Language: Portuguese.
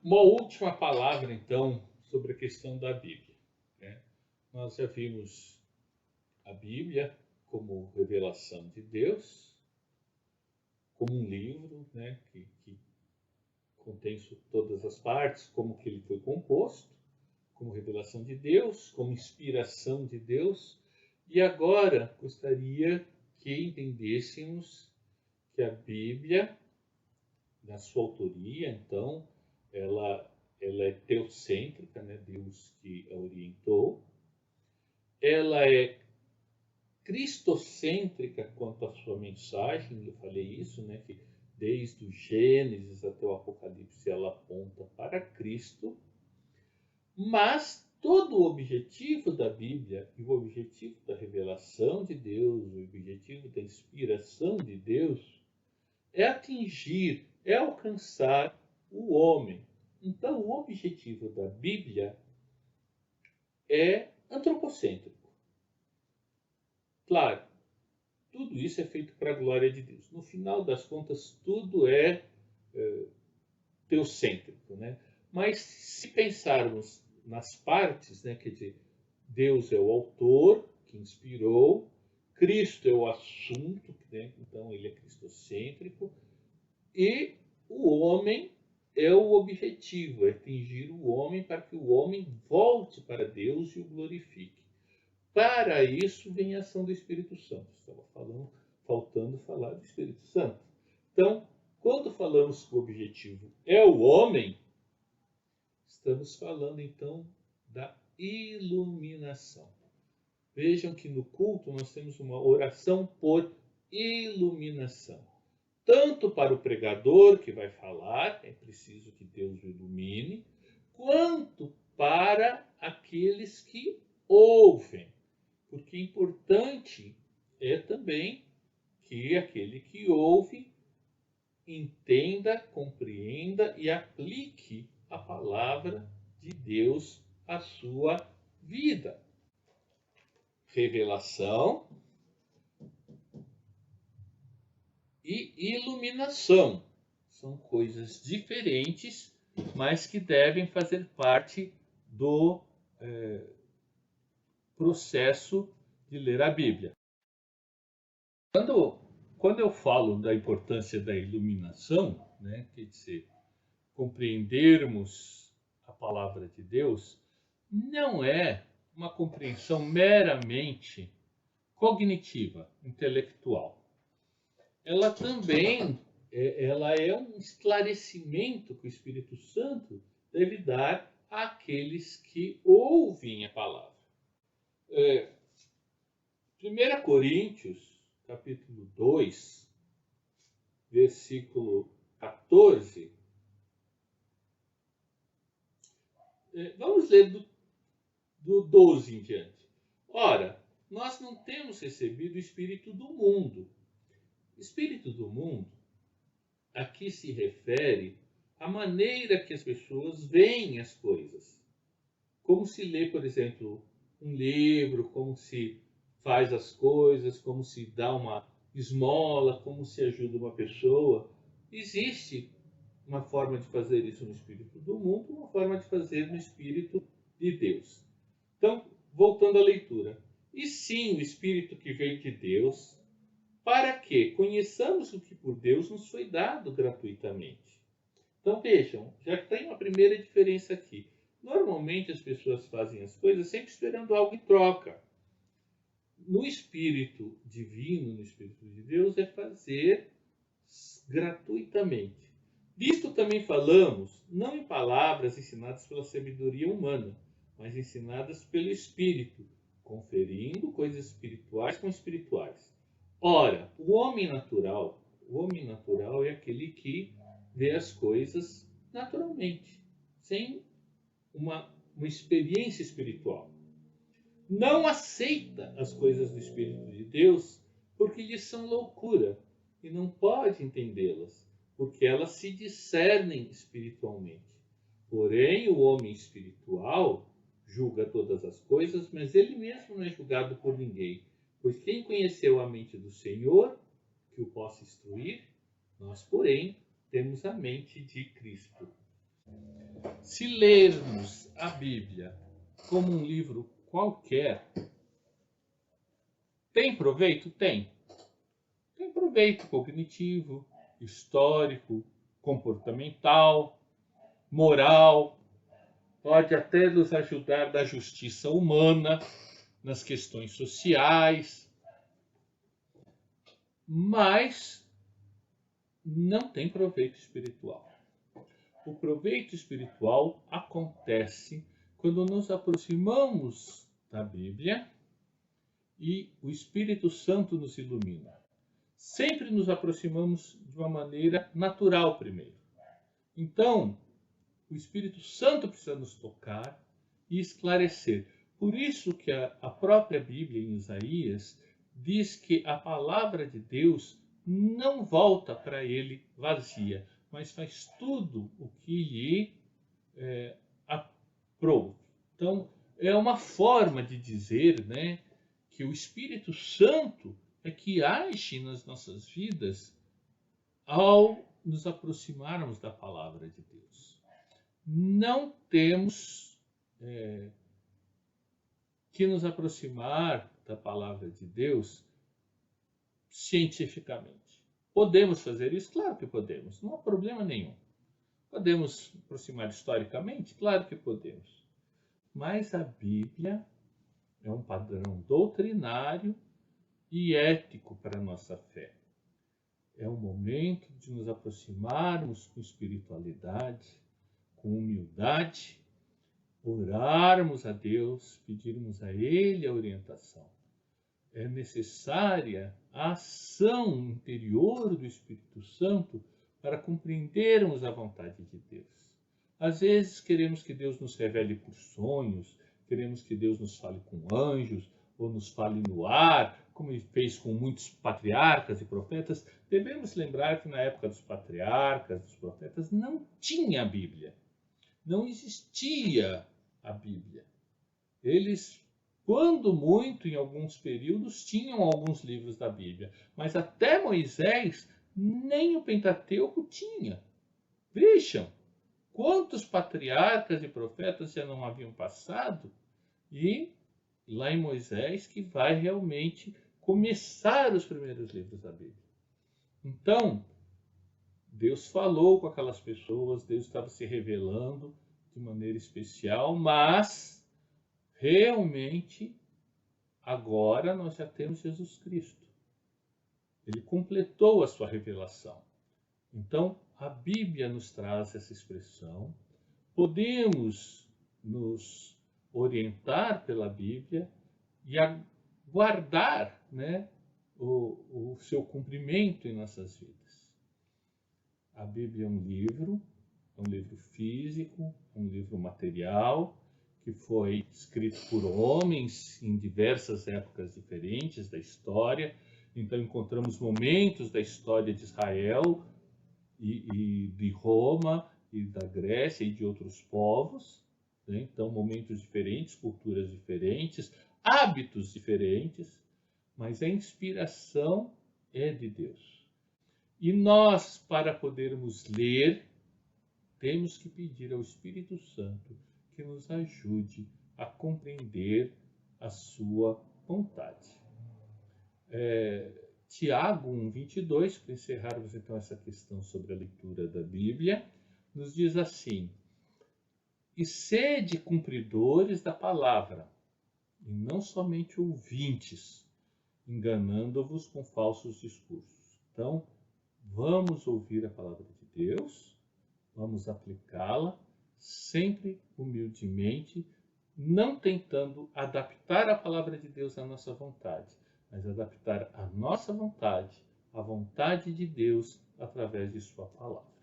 Uma última palavra, então, sobre a questão da Bíblia, né? Nós já vimos a Bíblia como revelação de Deus, como um livro, né, que contém todas as partes, como que ele foi composto, como revelação de Deus, como inspiração de Deus. E agora gostaria que entendêssemos que a Bíblia, na sua autoria, então, ela é teocêntrica, né? Deus que a orientou. Ela é cristocêntrica quanto à sua mensagem, eu falei isso, né? Que desde o Gênesis até o Apocalipse ela aponta para Cristo, mas todo o objetivo da Bíblia e o objetivo da revelação de Deus, o objetivo da inspiração de Deus é atingir, é alcançar o homem. Então, o objetivo da Bíblia é antropocêntrico. Claro, tudo isso é feito para a glória de Deus. No final das contas, tudo é teocêntrico, né? Mas se pensarmos nas partes, né, quer dizer, Deus é o autor que inspirou, Cristo é o assunto, né? Então ele é cristocêntrico, e o homem é o objetivo, é atingir o homem para que o homem volte para Deus e o glorifique. Para isso vem a ação do Espírito Santo. Estava faltando falar do Espírito Santo. Então, quando falamos que o objetivo é o homem, estamos falando então da iluminação. Vejam que no culto nós temos uma oração por iluminação. Tanto para o pregador que vai falar, é preciso que Deus o ilumine, quanto para aqueles que ouvem. Porque importante é também que aquele que ouve entenda, compreenda e aplique a palavra de Deus à sua vida. Revelação e iluminação são coisas diferentes, mas que devem fazer parte do processo de ler a Bíblia. Quando eu falo da importância da iluminação, né, quer dizer, compreendermos a palavra de Deus, não é uma compreensão meramente cognitiva, intelectual. Ela também ela é um esclarecimento que o Espírito Santo deve dar àqueles que ouvem a palavra. 1 Coríntios, capítulo 2, versículo 14. Vamos ler do 12 em diante. Ora, nós não temos recebido o Espírito do mundo. Espírito do mundo, aqui se refere à maneira que as pessoas veem as coisas. Como se lê, por exemplo, um livro, como se faz as coisas, como se dá uma esmola, como se ajuda uma pessoa. Existe uma forma de fazer isso no Espírito do mundo, uma forma de fazer no Espírito de Deus. Então, voltando à leitura. E sim, o Espírito que vem de Deus, para que conheçamos o que por Deus nos foi dado gratuitamente. Então vejam, já tem uma primeira diferença aqui. Normalmente as pessoas fazem as coisas sempre esperando algo em troca. No Espírito divino, no Espírito de Deus, é fazer gratuitamente. Disto também falamos, não em palavras ensinadas pela sabedoria humana, mas ensinadas pelo Espírito, conferindo coisas espirituais com espirituais. Ora, o homem natural é aquele que vê as coisas naturalmente, sem uma experiência espiritual. Não aceita as coisas do Espírito de Deus porque lhes são loucura e não pode entendê-las, porque elas se discernem espiritualmente. Porém, o homem espiritual julga todas as coisas, mas ele mesmo não é julgado por ninguém. Pois quem conheceu a mente do Senhor, que o possa instruir? Nós, porém, temos a mente de Cristo. Se lermos a Bíblia como um livro qualquer, tem proveito? Tem. Tem proveito cognitivo, histórico, comportamental, moral, pode até nos ajudar na justiça humana, nas questões sociais, mas não tem proveito espiritual. O proveito espiritual acontece quando nos aproximamos da Bíblia e o Espírito Santo nos ilumina. Sempre nos aproximamos de uma maneira natural primeiro. Então, o Espírito Santo precisa nos tocar e esclarecer. Por isso que a própria Bíblia em Isaías diz que a palavra de Deus não volta para ele vazia, mas faz tudo o que lhe aprouve. Então, é uma forma de dizer, né, que o Espírito Santo é que age nas nossas vidas ao nos aproximarmos da palavra de Deus. Não temos que nos aproximar da palavra de Deus cientificamente. Podemos fazer isso? Claro que podemos, não há problema nenhum. Podemos aproximar historicamente? Claro que podemos. Mas a Bíblia é um padrão doutrinário e ético para a nossa fé. É um momento de nos aproximarmos com espiritualidade, com humildade, orarmos a Deus, pedirmos a Ele a orientação. É necessária a ação interior do Espírito Santo para compreendermos a vontade de Deus. Às vezes queremos que Deus nos revele por sonhos, queremos que Deus nos fale com anjos, ou nos fale no ar, como ele fez com muitos patriarcas e profetas. Devemos lembrar que na época dos patriarcas, dos profetas, não tinha a Bíblia. Não existia a Bíblia. Eles, quando muito, em alguns períodos, tinham alguns livros da Bíblia. Mas até Moisés, nem o Pentateuco tinha. Vejam, quantos patriarcas e profetas já não haviam passado? E lá em Moisés que vai realmente começar os primeiros livros da Bíblia. Então, Deus falou com aquelas pessoas, Deus estava se revelando de maneira especial, mas realmente agora nós já temos Jesus Cristo. Ele completou a sua revelação. Então, a Bíblia nos traz essa expressão. Podemos nos orientar pela Bíblia e aguardar, né, o seu cumprimento em nossas vidas. A Bíblia é um livro físico, um livro material, que foi escrito por homens em diversas épocas diferentes da história. Então encontramos momentos da história de Israel e de Roma e da Grécia e de outros povos, né? Então momentos diferentes, culturas diferentes, hábitos diferentes, mas a inspiração é de Deus. E nós, para podermos ler, temos que pedir ao Espírito Santo que nos ajude a compreender a sua vontade. Tiago 1:22, para encerrarmos então essa questão sobre a leitura da Bíblia, nos diz assim: e sede cumpridores da palavra, e não somente ouvintes, enganando-vos com falsos discursos. Então, vamos ouvir a palavra de Deus, vamos aplicá-la, sempre humildemente, não tentando adaptar a palavra de Deus à nossa vontade, mas adaptar a nossa vontade à vontade de Deus através de sua palavra.